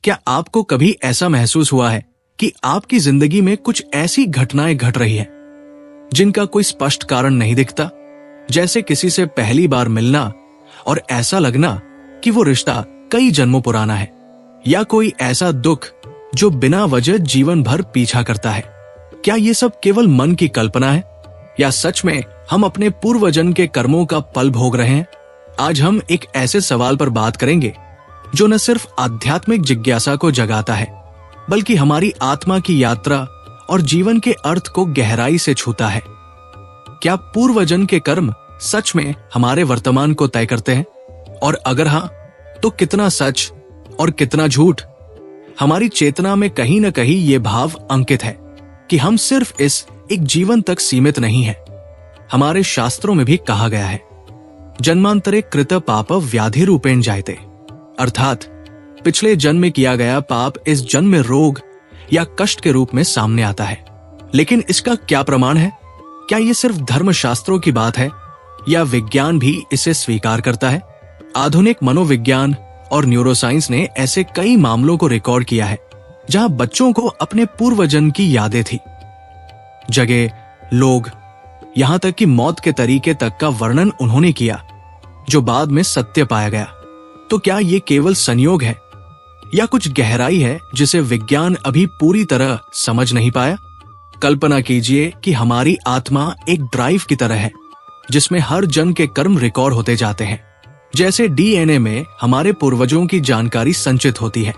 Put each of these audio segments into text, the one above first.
क्या आपको कभी ऐसा महसूस हुआ है कि आपकी जिंदगी में कुछ ऐसी घटनाएं घट रही हैं जिनका कोई स्पष्ट कारण नहीं दिखता, जैसे किसी से पहली बार मिलना और ऐसा लगना कि वो रिश्ता कई जन्मों पुराना है, या कोई ऐसा दुख जो बिना वजह जीवन भर पीछा करता है? क्या ये सब केवल मन की कल्पना है या सच में हम अपने पूर्वजन्म के कर्मों का फल भोग रहे हैं? आज हम एक ऐसे सवाल पर बात करेंगे जो न सिर्फ आध्यात्मिक जिज्ञासा को जगाता है, बल्कि हमारी आत्मा की यात्रा और जीवन के अर्थ को गहराई से छूता है। क्या पूर्वजन्म के कर्म सच में हमारे वर्तमान को तय करते हैं? और अगर हाँ, तो कितना सच और कितना झूठ? हमारी चेतना में कहीं न कहीं ये भाव अंकित है कि हम सिर्फ इस एक जीवन तक सीमित नहीं हैं। हमारे शास्त्रों में भी कहा गया है, जन्मांतरे कृत पाप व्याधि रूपेण जायते, अर्थात पिछले जन्म में किया गया पाप इस जन्म में रोग या कष्ट के रूप में सामने आता है। लेकिन इसका क्या प्रमाण है? क्या ये सिर्फ धर्मशास्त्रों की बात है या विज्ञान भी इसे स्वीकार करता है? आधुनिक मनोविज्ञान और न्यूरोसाइंस ने ऐसे कई मामलों को रिकॉर्ड किया है जहां बच्चों को अपने पूर्वजन्म की यादें थी, जगह, लोग, यहां तक कि मौत के तरीके तक का वर्णन उन्होंने किया, जो बाद में सत्य पाया गया। तो क्या ये केवल संयोग है या कुछ गहराई है जिसे विज्ञान अभी पूरी तरह समझ नहीं पाया? कल्पना कीजिए कि हमारी आत्मा एक ड्राइव की तरह है जिसमें हर जन्म के कर्म रिकॉर्ड होते जाते हैं। जैसे डीएनए में हमारे पूर्वजों की जानकारी संचित होती है,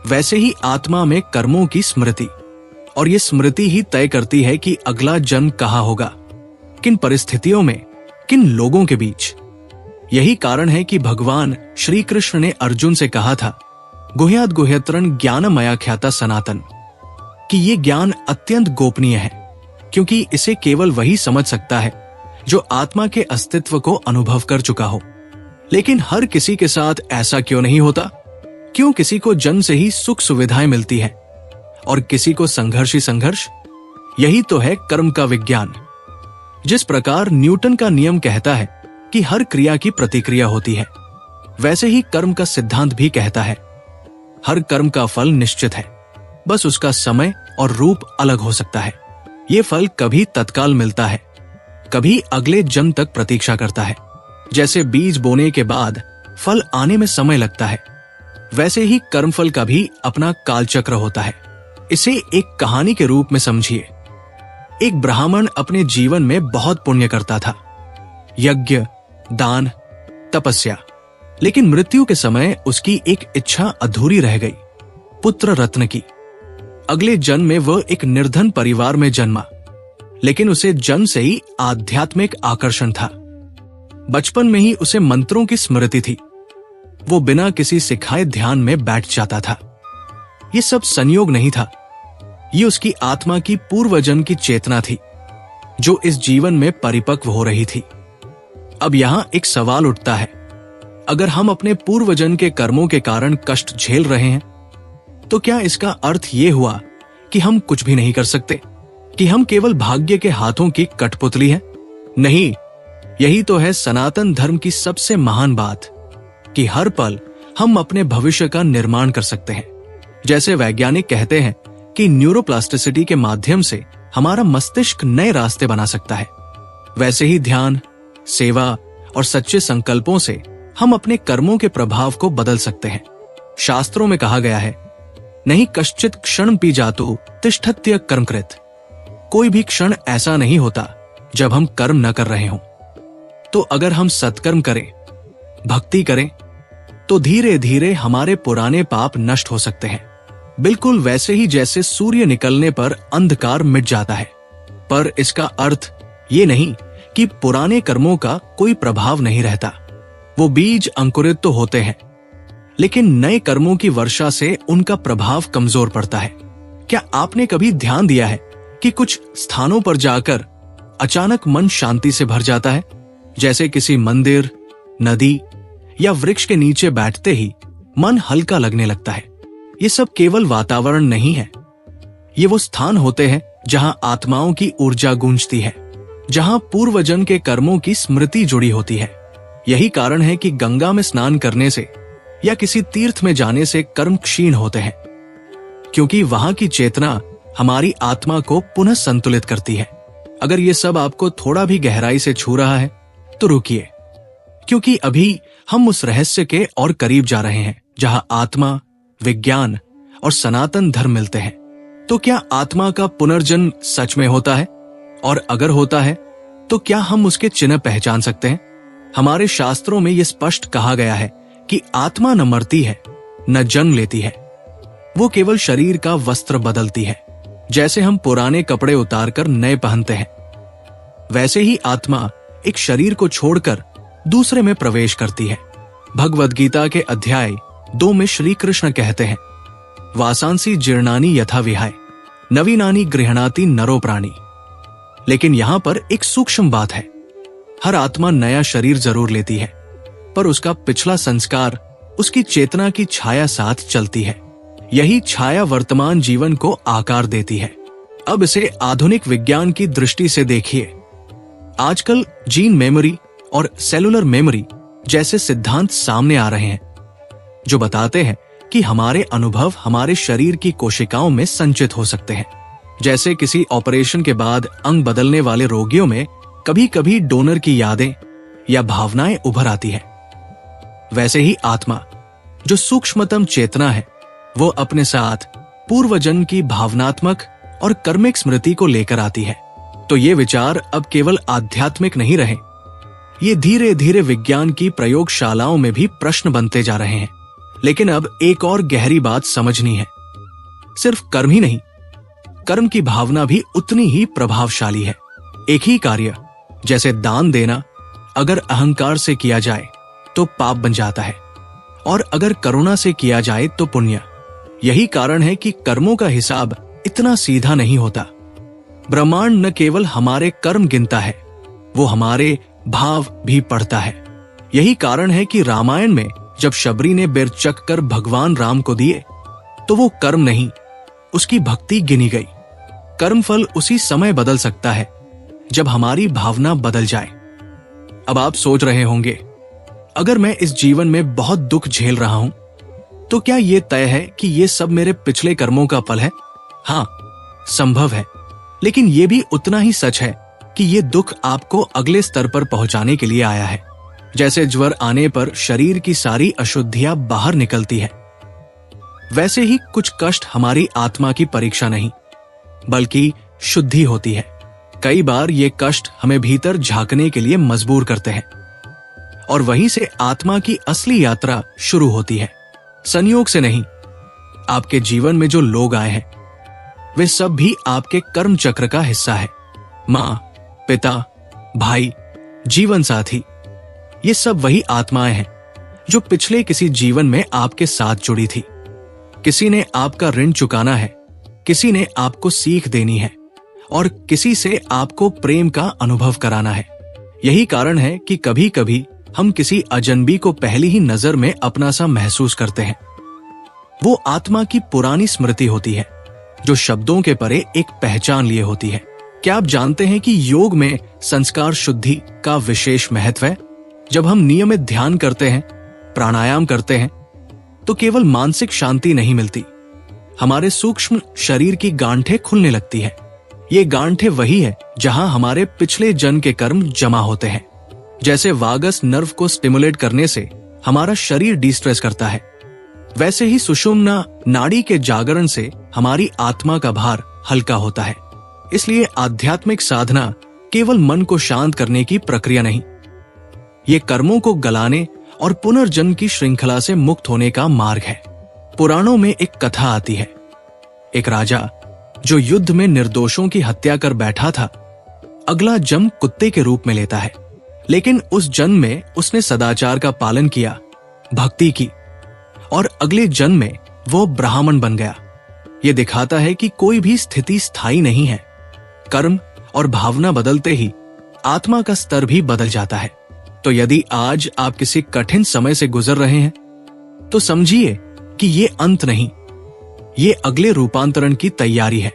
वैसे ही आत्मा में कर्मों की स्मृति, और ये स्मृति ही तय करती है कि अगला जन्म कहाँ होगा, किन परिस्थितियों में, किन लोगों के बीच। यही कारण है कि भगवान श्री कृष्ण ने अर्जुन से कहा था, गुह्यात् गुह्यतरं ज्ञानमया ख्याता सनातन, कि ये ज्ञान अत्यंत गोपनीय है, क्योंकि इसे केवल वही समझ सकता है जो आत्मा के अस्तित्व को अनुभव कर चुका हो। लेकिन हर किसी के साथ ऐसा क्यों नहीं होता? क्यों किसी को जन्म से ही सुख सुविधाएं मिलती हैं और किसी को संघर्ष ही संघर्ष? यही तो है कर्म का विज्ञान। जिस प्रकार न्यूटन का नियम कहता है कि हर क्रिया की प्रतिक्रिया होती है, वैसे ही कर्म का सिद्धांत भी कहता है हर कर्म का फल निश्चित है, बस उसका समय और रूप अलग हो सकता है। ये फल कभी तत्काल मिलता है, कभी अगले जन्म तक प्रतीक्षा करता है। जैसे बीज बोने के बाद फल आने में समय लगता है, वैसे ही कर्मफल का भी अपना कालचक्र होता है। इसे एक कहानी के रूप में समझिए। एक ब्राह्मण अपने जीवन में बहुत पुण्य करता था, यज्ञ, दान, तपस्या, लेकिन मृत्यु के समय उसकी एक इच्छा अधूरी रह गई, पुत्र रत्न की। अगले जन्म में वह एक निर्धन परिवार में जन्मा, लेकिन उसे जन्म से ही आध्यात्मिक आकर्षण था। बचपन में ही उसे मंत्रों की स्मृति थी। वो बिना किसी सिखाए ध्यान में बैठ जाता था। ये सब संयोग नहीं था, ये उसकी आत्मा की पूर्वजन्म की चेतना थी जो इस जीवन में परिपक्व हो रही थी। अब यहां एक सवाल उठता है, अगर हम अपने पूर्वजन्म के कर्मों के कारण कष्ट झेल रहे हैं, तो क्या इसका अर्थ ये हुआ कि हम कुछ भी नहीं कर सकते, कि हम केवल भाग्य के हाथों की कठपुतली हैं? नहीं, यही तो है सनातन धर्म की सबसे महान बात, कि हर पल हम अपने भविष्य का निर्माण कर सकते हैं। जैसे वैज्ञानिक कहते हैं कि न्यूरोप्लास्टिसिटी के माध्यम से हमारा मस्तिष्क नए रास्ते बना सकता है, वैसे ही ध्यान, सेवा और सच्चे संकल्पों से हम अपने कर्मों के प्रभाव को बदल सकते हैं। शास्त्रों में कहा गया है, नहीं कश्चित क्षण पी जातु तिष्ठत्य कर्मकृत। कोई भी क्षण ऐसा नहीं होता जब हम कर्म न कर रहे हों। तो अगर हम सत्कर्म करें, भक्ति करें, तो धीरे धीरे हमारे पुराने पाप नष्ट हो सकते हैं, बिल्कुल वैसे ही जैसे सूर्य निकलने पर अंधकार मिट जाता है। पर इसका अर्थ ये नहीं कि पुराने कर्मों का कोई प्रभाव नहीं रहता। वो बीज अंकुरित तो होते हैं, लेकिन नए कर्मों की वर्षा से उनका प्रभाव कमजोर पड़ता है। क्या आपने कभी ध्यान दिया है कि कुछ स्थानों पर जाकर अचानक मन शांति से भर जाता है? जैसे किसी मंदिर, नदी या वृक्ष के नीचे बैठते ही मन हल्का लगने लगता है। ये सब केवल वातावरण नहीं है, ये वो स्थान होते हैं जहां आत्माओं की ऊर्जा गूंजती है, जहां पूर्वजन्म के कर्मों की स्मृति जुड़ी होती है। यही कारण है कि गंगा में स्नान करने से या किसी तीर्थ में जाने से कर्म क्षीण होते हैं, क्योंकि वहां की चेतना हमारी आत्मा को पुनः संतुलित करती है। अगर ये सब आपको थोड़ा भी गहराई से छू रहा है तो रुकिए, क्योंकि अभी हम उस रहस्य के और करीब जा रहे हैं जहां आत्मा, विज्ञान और सनातन धर्म मिलते हैं। तो क्या आत्मा का पुनर्जन्म सच में होता है? और अगर होता है तो क्या हम उसके चिन्ह पहचान सकते हैं? हमारे शास्त्रों में यह स्पष्ट कहा गया है कि आत्मा न मरती है न जन्म लेती है, वो केवल शरीर का वस्त्र बदलती है। जैसे हम पुराने कपड़े उतारकर नए पहनते हैं, वैसे ही आत्मा एक शरीर को छोड़कर दूसरे में प्रवेश करती है। भगवद गीता के अध्याय 2 में श्री कृष्ण कहते हैं, वासांसी जीर्णानि यथा विहाय नवीनानि गृह्णाति नरो प्राणी। लेकिन यहां पर एक सूक्ष्म बात है, हर आत्मा नया शरीर जरूर लेती है, पर उसका पिछला संस्कार उसकी चेतना की छाया साथ चलती है। यही छाया वर्तमान जीवन को आकार देती है। अब इसे आधुनिक विज्ञान की दृष्टि से देखिए। आजकल जीन मेमोरी और सेलुलर मेमोरी जैसे सिद्धांत सामने आ रहे हैं, जो बताते हैं कि हमारे अनुभव हमारे शरीर की कोशिकाओं में संचित हो सकते हैं। जैसे किसी ऑपरेशन के बाद अंग बदलने वाले रोगियों में कभी कभी डोनर की यादें या भावनाएं उभर आती है, वैसे ही आत्मा, जो सूक्ष्मतम चेतना है, वो अपने साथ पूर्व जन्म की भावनात्मक और कर्मिक स्मृति को लेकर आती है। तो ये विचार अब केवल आध्यात्मिक नहीं रहे, ये धीरे धीरे विज्ञान की प्रयोगशालाओं में भी प्रश्न बनते जा रहे हैं। लेकिन अब एक और गहरी बात समझनी है, सिर्फ कर्म ही नहीं, कर्म की भावना भी उतनी ही प्रभावशाली है। एक ही कार्य जैसे दान देना अगर अहंकार से किया जाए तो पाप बन जाता है, और अगर करुणा से किया जाए तो पुण्य। यही कारण है कि कर्मों का हिसाब इतना सीधा नहीं होता। ब्रह्मांड न केवल हमारे कर्म गिनता है, वो हमारे भाव भी पढ़ता है। यही कारण है कि रामायण में जब शबरी ने बेर चख कर भगवान राम को दिए तो वो कर्म नहीं, उसकी भक्ति गिनी गई। कर्मफल उसी समय बदल सकता है जब हमारी भावना बदल जाए। अब आप सोच रहे होंगे, अगर मैं इस जीवन में बहुत दुख झेल रहा हूं तो क्या यह तय है कि ये सब मेरे पिछले कर्मों का फल है? हाँ, संभव है, लेकिन यह भी उतना ही सच है कि ये दुख आपको अगले स्तर पर पहुंचाने के लिए आया है। जैसे ज्वर आने पर शरीर की सारी अशुद्धियां बाहर निकलती है, वैसे ही कुछ कष्ट हमारी आत्मा की परीक्षा नहीं बल्कि शुद्धि होती है। कई बार ये कष्ट हमें भीतर झांकने के लिए मजबूर करते हैं, और वहीं से आत्मा की असली यात्रा शुरू होती है। संयोग से नहीं, आपके जीवन में जो लोग आए हैं वे सब भी आपके कर्म चक्र का हिस्सा है। मां, पिता, भाई, जीवन साथी, ये सब वही आत्माएं हैं जो पिछले किसी जीवन में आपके साथ जुड़ी थी। किसी ने आपका ऋण चुकाना है, किसी ने आपको सीख देनी है, और किसी से आपको प्रेम का अनुभव कराना है। यही कारण है कि कभी कभी हम किसी अजनबी को पहली ही नजर में अपना सा महसूस करते हैं। वो आत्मा की पुरानी स्मृति होती है जो शब्दों के परे एक पहचान लिए होती है। क्या आप जानते हैं कि योग में संस्कार शुद्धि का विशेष महत्व है? जब हम नियमित ध्यान करते हैं, प्राणायाम करते हैं, तो केवल मानसिक शांति नहीं मिलती, हमारे सूक्ष्म शरीर की गांठें खुलने लगती है। ये गांठें वही है जहां हमारे पिछले जन्म के कर्म जमा होते हैं। जैसे वागस नर्व को स्टिमुलेट करने से हमारा शरीर डिस्ट्रेस करता है, वैसे ही सुषुम्ना नाड़ी के जागरण से हमारी आत्मा का भार हल्का होता है। इसलिए आध्यात्मिक साधना केवल मन को शांत करने की प्रक्रिया नहीं, ये कर्मों को गलाने और पुनर्जन्म की श्रृंखला से मुक्त होने का मार्ग है। पुराणों में एक कथा आती है, एक राजा जो युद्ध में निर्दोषों की हत्या कर बैठा था, अगला जन्म कुत्ते के रूप में लेता है। लेकिन उस जन्म में उसने सदाचार का पालन किया, भक्ति की, और अगले जन्म में वो ब्राह्मण बन गया। ये दिखाता है कि कोई भी स्थिति स्थायी नहीं है। कर्म और भावना बदलते ही आत्मा का स्तर भी बदल जाता है। तो यदि आज आप किसी कठिन समय से गुजर रहे हैं तो समझिए कि ये अंत नहीं, ये अगले रूपांतरण की तैयारी है।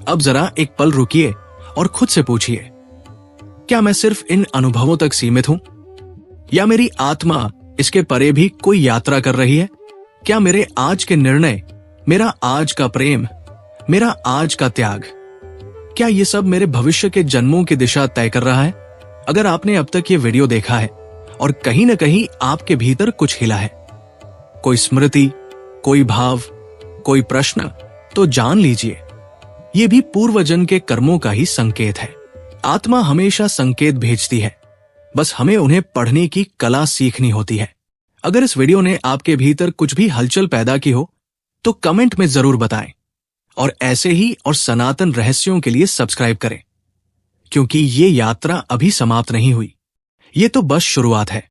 अब जरा एक पल रुकिए और खुद से पूछिए, क्या मैं सिर्फ इन अनुभवों तक सीमित हूं, या मेरी आत्मा इसके परे भी कोई यात्रा कर रही है? क्या मेरे आज के निर्णय, मेरा आज का प्रेम, मेरा आज का त्याग, क्या ये सब मेरे भविष्य के जन्मों की दिशा तय कर रहा है? अगर आपने अब तक ये वीडियो देखा है और कहीं ना कहीं आपके भीतर कुछ हिला है, कोई स्मृति, कोई भाव, कोई प्रश्न, तो जान लीजिए ये भी पूर्वजन्म के कर्मों का ही संकेत है। आत्मा हमेशा संकेत भेजती है, बस हमें उन्हें पढ़ने की कला सीखनी होती है। अगर इस वीडियो ने आपके भीतर कुछ भी हलचल पैदा की हो तो कमेंट में जरूर बताएं और ऐसे ही और सनातन रहस्यों के लिए सब्सक्राइब करें, क्योंकि ये यात्रा अभी समाप्त नहीं हुई, ये तो बस शुरुआत है।